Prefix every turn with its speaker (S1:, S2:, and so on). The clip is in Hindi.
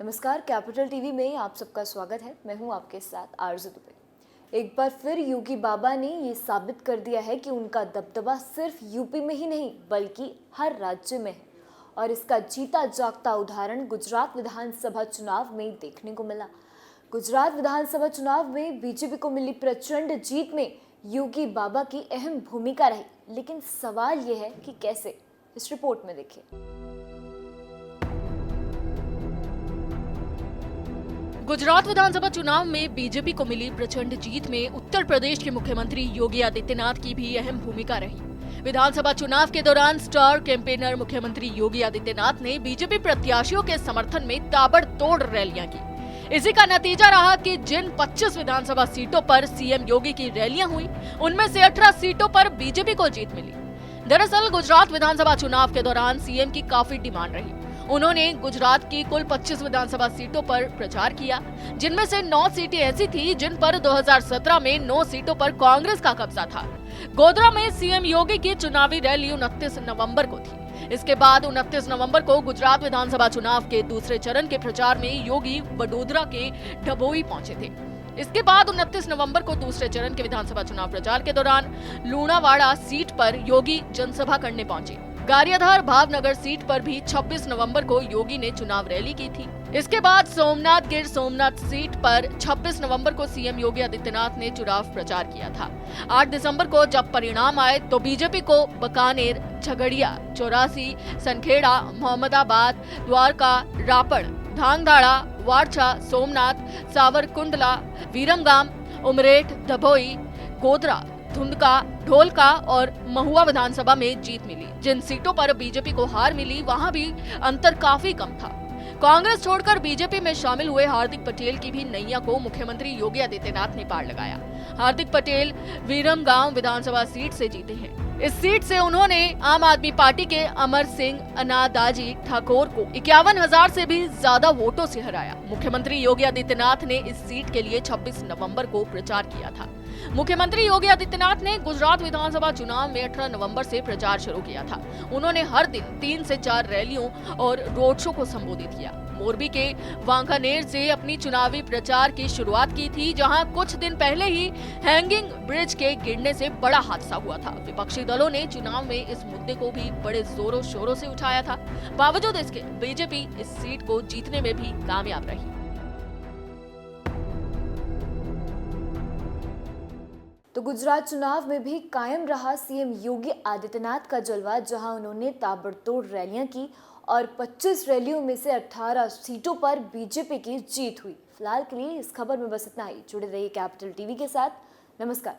S1: नमस्कार, कैपिटल टीवी में आप सबका स्वागत है। मैं हूं आपके साथ आरजू दुबे। एक बार फिर योगी बाबा ने ये साबित कर दिया है कि उनका दबदबा सिर्फ यूपी में ही नहीं बल्कि हर राज्य में है और इसका जीता जागता उदाहरण गुजरात विधानसभा चुनाव में देखने को मिला। गुजरात विधानसभा चुनाव में बीजेपी को मिली प्रचंड जीत में योगी बाबा की अहम भूमिका रही, लेकिन सवाल ये है कि कैसे। इस रिपोर्ट में देखिए।
S2: गुजरात विधानसभा चुनाव में बीजेपी को मिली प्रचंड जीत में उत्तर प्रदेश के मुख्यमंत्री योगी आदित्यनाथ की भी अहम भूमिका रही। विधानसभा चुनाव के दौरान स्टार कैंपेनर मुख्यमंत्री योगी आदित्यनाथ ने बीजेपी प्रत्याशियों के समर्थन में ताबड़तोड़ रैलियां की। इसी का नतीजा रहा कि जिन 25 विधानसभा सीटों पर सीएम योगी की रैलियां हुई, उनमें से 18 सीटों पर बीजेपी को जीत मिली। दरअसल गुजरात विधानसभा चुनाव के दौरान सीएम की काफी डिमांड रही। उन्होंने गुजरात की कुल 25 विधानसभा सीटों पर प्रचार किया, जिनमें से 9 सीटें ऐसी थी जिन पर 2017 में 9 सीटों पर कांग्रेस का कब्जा था। गोधरा में सीएम योगी की चुनावी रैली 29 नवंबर को थी। इसके बाद 29 नवंबर को गुजरात विधानसभा चुनाव के दूसरे चरण के प्रचार में योगी वडोदरा के डभोई पहुंचे थे। इसके बाद 29 नवंबर को दूसरे चरण के विधानसभा चुनाव प्रचार के दौरान लूणावाड़ा सीट पर योगी जनसभा करने पहुंचे। गारियाधार भावनगर सीट पर भी 26 नवंबर को योगी ने चुनाव रैली की थी। इसके बाद सोमनाथ गिर सोमनाथ सीट पर 26 नवंबर को सीएम योगी आदित्यनाथ ने चुनाव प्रचार किया था। 8 दिसंबर को जब परिणाम आए तो बीजेपी को बीकानेर, झगड़िया, चौरासी, सनखेड़ा, मोहम्मदाबाद, द्वारका, रापड़, धांगधाड़ा, वारछा, सोमनाथ, सावरकुंडला, वीरमगाम, उमरेठ, डभोई, गोधरा, धुंधका, ढोलका और महुआ विधानसभा में जीत मिली। जिन सीटों पर बीजेपी को हार मिली, वहां भी अंतर काफी कम था। कांग्रेस छोड़कर बीजेपी में शामिल हुए हार्दिक पटेल की भी नैया को मुख्यमंत्री योगी आदित्यनाथ ने पार लगाया। हार्दिक पटेल वीरमगांव विधानसभा सीट से जीते हैं। इस सीट से उन्होंने आम आदमी पार्टी के अमर सिंह अनादाजी ठाकुर को 51,000 से भी ज्यादा वोटों से हराया। मुख्यमंत्री योगी आदित्यनाथ ने इस सीट के लिए 26 नवंबर को प्रचार किया था। मुख्यमंत्री योगी आदित्यनाथ ने गुजरात विधानसभा चुनाव में 18 नवंबर से प्रचार शुरू किया था। उन्होंने हर दिन 3 से 4 रैलियों और रोड शो को संबोधित किया। मोरबी के वांकानेर से अपनी चुनावी प्रचार की शुरुआत की थी, जहां कुछ दिन पहले ही हैंगिंग ब्रिज के गिरने से बड़ा हादसा हुआ था। विपक्षी दलों ने चुनाव में इस मुद्दे को भी बड़े जोरों शोरों से उठाया था। बावजूद इसके बीजेपी इस सीट को जीतने में भी कामयाब रही।
S1: तो गुजरात चुनाव में भी कायम रहा सीएम योगी आदित्यनाथ का जलवा, जहां उन्होंने ताबड़तोड़ रैलियां की और 25 रैलियों में से 18 सीटों पर बीजेपी की जीत हुई। फिलहाल के लिए इस खबर में बस इतना ही। जुड़े रहिए कैपिटल टीवी के साथ। नमस्कार।